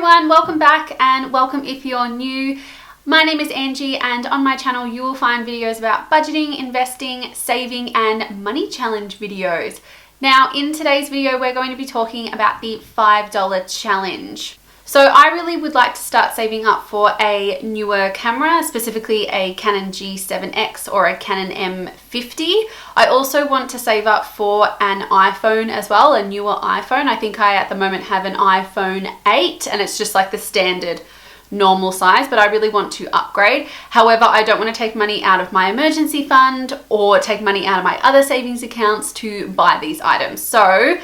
everyone, welcome back and welcome if you're new. My name is Angie and on my channel you will find videos about budgeting, investing, saving and money challenge videos. Now in today's video we're going to be talking about the $5 challenge. So I really would like to start saving up for a newer camera, specifically a Canon G7X or a Canon M50. I also want to save up for an iPhone as well, a newer iPhone. I think I at the moment have an iPhone 8 and it's just like the standard normal size, but I really want to upgrade. However, I don't want to take money out of my emergency fund or take money out of my other savings accounts to buy these items. So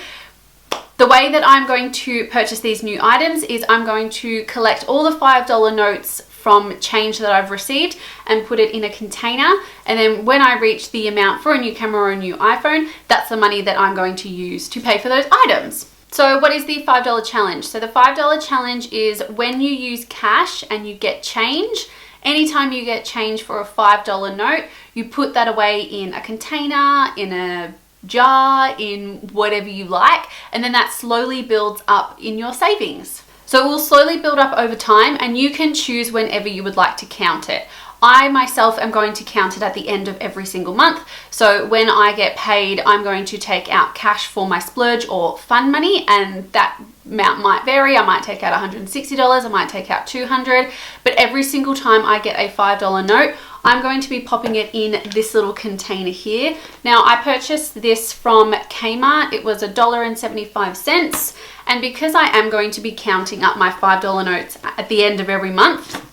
the way that I'm going to purchase these new items is I'm going to collect all the $5 notes from change that I've received and put it in a container. And then when I reach the amount for a new camera or a new iPhone, that's the money that I'm going to use to pay for those items. So what is the $5 challenge? So the $5 challenge is when you use cash and you get change. Anytime you get change for a $5 note, you put that away in a container, in a jar, in whatever you like, and then that slowly builds up in your savings. So it will slowly build up over time and you can choose whenever you would like to count it. I myself am going to count it at the end of every single month. So when I get paid, I'm going to take out cash for my splurge or fun money, and that amount might vary. I might take out $160, I might take out $200, but every single time I get a $5 note, I'm going to be popping it in this little container here. Now I purchased this from Kmart. It was $1.75. And because I am going to be counting up my $5 notes at the end of every month,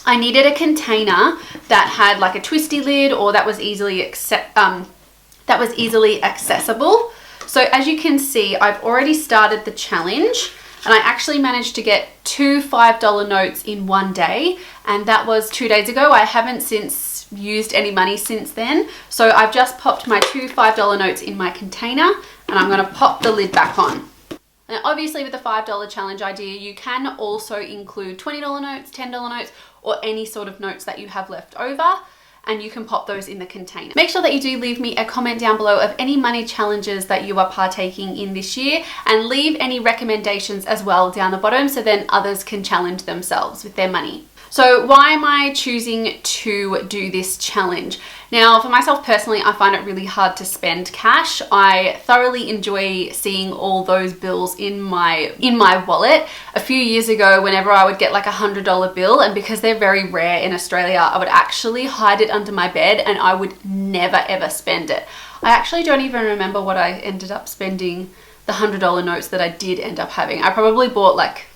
I needed a container that had like a twisty lid or that was easily accessible. So as you can see, I've already started the challenge and I actually managed to get 2 $5 notes in one day, and that was 2 days ago. I haven't since used any money since then. So I've just popped my 2 $5 notes in my container and I'm going to pop the lid back on. Now obviously with the $5 challenge idea, you can also include $20 notes, $10 notes, or any sort of notes that you have left over, and you can pop those in the container. Make sure that you do leave me a comment down below of any money challenges that you are partaking in this year, and leave any recommendations as well down the bottom so then others can challenge themselves with their money. So why am I choosing to do this challenge? Now, for myself personally, I find it really hard to spend cash. I thoroughly enjoy seeing all those bills in my wallet. A few years ago, whenever I would get like $100 bill, and because they're very rare in Australia, I would actually hide it under my bed and I would never ever spend it. I actually don't even remember what I ended up spending the $100 notes that I did end up having. I probably bought like,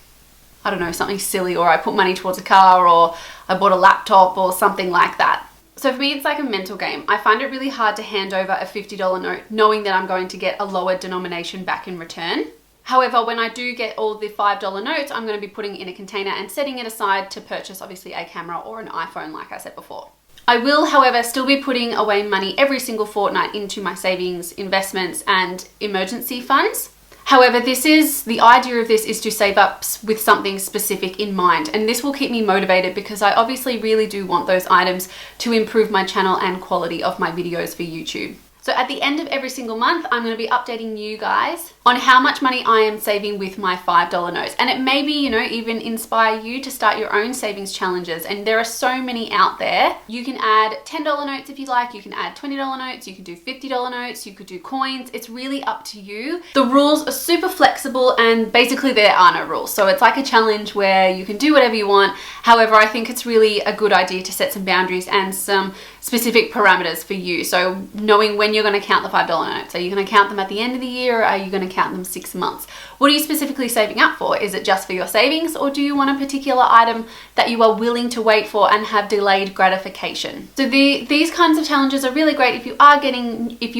I don't know, something silly, or I put money towards a car, or I bought a laptop or something like that. So for me, it's like a mental game. I find it really hard to hand over a $50 note knowing that I'm going to get a lower denomination back in return. However, when I do get all the $5 notes, I'm going to be putting it in a container and setting it aside to purchase obviously a camera or an iPhone, like I said before. I will, however, still be putting away money every single fortnight into my savings, investments and emergency funds. However, the idea of this is to save up with something specific in mind, and this will keep me motivated because I obviously really do want those items to improve my channel and quality of my videos for YouTube. So at the end of every single month, I'm going to be updating you guys on how much money I am saving with my $5 notes. And it may be, you know, even inspire you to start your own savings challenges. And there are so many out there. You can add $10 notes if you like. You can add $20 notes. You can do $50 notes. You could do coins. It's really up to you. The rules are super flexible and basically there are no rules. So it's like a challenge where you can do whatever you want. However, I think it's really a good idea to set some boundaries and some specific parameters for you. So knowing when you're going to count the $5 notes. Are you going to count them at the end of the year, or are you going to count them 6 months? What are you specifically saving up for? Is it just for your savings, or do you want a particular item that you are willing to wait for and have delayed gratification? So these kinds of challenges are really great if you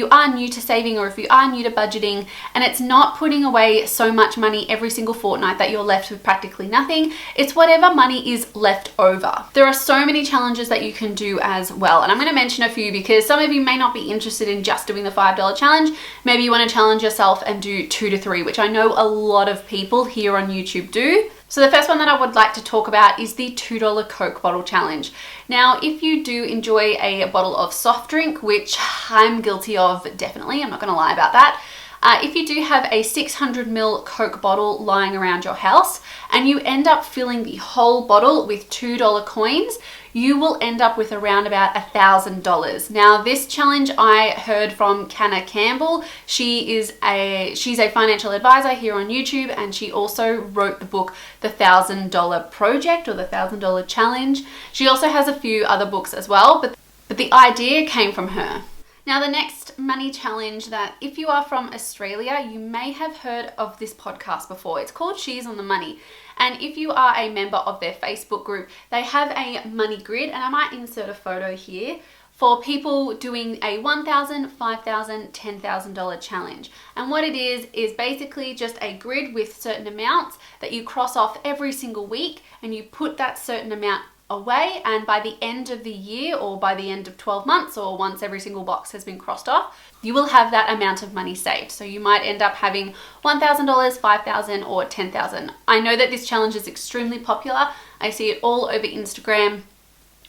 are new to saving, or if you are new to budgeting and it's not putting away so much money every single fortnight that you're left with practically nothing. It's whatever money is left over. There are so many challenges that you can do as well, and I'm going to mention a few because some of you may not be interested in just doing the $5 challenge. Maybe you want to challenge yourself and do 2 to 3, which I know a lot of people here on YouTube do. So the first one that I would like to talk about is the $2 Coke bottle challenge. Now, if you do enjoy a bottle of soft drink, which I'm guilty of, definitely, I'm not going to lie about that, If you do have a 600ml Coke bottle lying around your house and you end up filling the whole bottle with $2 coins, you will end up with around about $1,000. Now, this challenge I heard from Canna Campbell. She's a financial advisor here on YouTube, and she also wrote the book, The $1,000 Project, or The $1,000 Challenge. She also has a few other books as well, but the idea came from her. Now, the next money challenge that, if you are from Australia, you may have heard of this podcast before. It's called She's on the Money. And if you are a member of their Facebook group, they have a money grid, and I might insert a photo here, for people doing a $1,000, $5,000, $10,000 challenge. And what it is basically just a grid with certain amounts that you cross off every single week, and you put that certain amount away, and by the end of the year, or by the end of 12 months, or once every single box has been crossed off, you will have that amount of money saved. So you might end up having $1,000, $5,000, or $10,000. I know that this challenge is extremely popular. I see it all over Instagram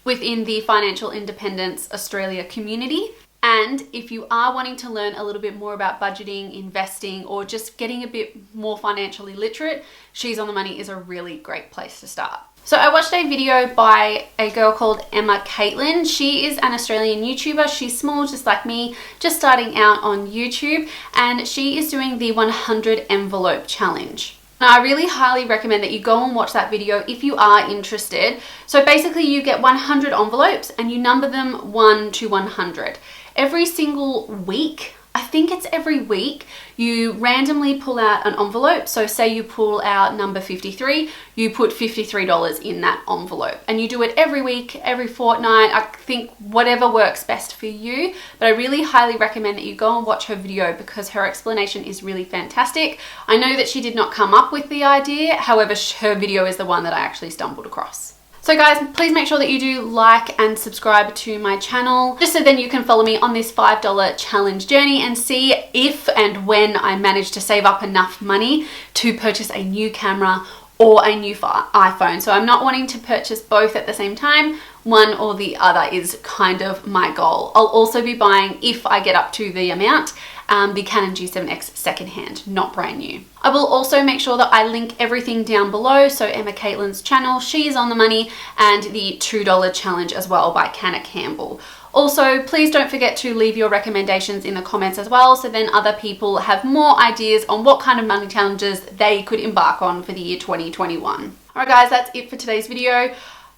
within the Financial Independence Australia community. And if you are wanting to learn a little bit more about budgeting, investing, or just getting a bit more financially literate, She's on the Money is a really great place to start. So I watched a video by a girl called Catlin. She is an Australian YouTuber. She's small, just like me, just starting out on YouTube, and she is doing the 100 envelope challenge. Now, I really highly recommend that you go and watch that video if you are interested. So basically you get 100 envelopes and you number them 1 to 100. Every single week, I think it's every week, you randomly pull out an envelope. So say you pull out number 53, you put $53 in that envelope, and you do it every week, every fortnight. I think whatever works best for you, but I really highly recommend that you go and watch her video because her explanation is really fantastic. I know that she did not come up with the idea, however, her video is the one that I actually stumbled across. So guys, please make sure that you do like and subscribe to my channel, just so then you can follow me on this $5 challenge journey and see if and when I manage to save up enough money to purchase a new camera or a new iPhone. So I'm not wanting to purchase both at the same time. One or the other is kind of my goal. I'll also be buying, if I get up to the amount, the Canon G7X secondhand, not brand new. I will also make sure that I link everything down below. So Catlin's channel, She's on the Money, and the $2 challenge as well by Canna Campbell. Also, please don't forget to leave your recommendations in the comments as well, so then other people have more ideas on what kind of money challenges they could embark on for the year 2021. Alright guys, that's it for today's video.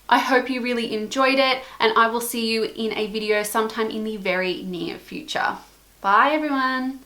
I hope you really enjoyed it, and I will see you in a video sometime in the very near future. Bye everyone.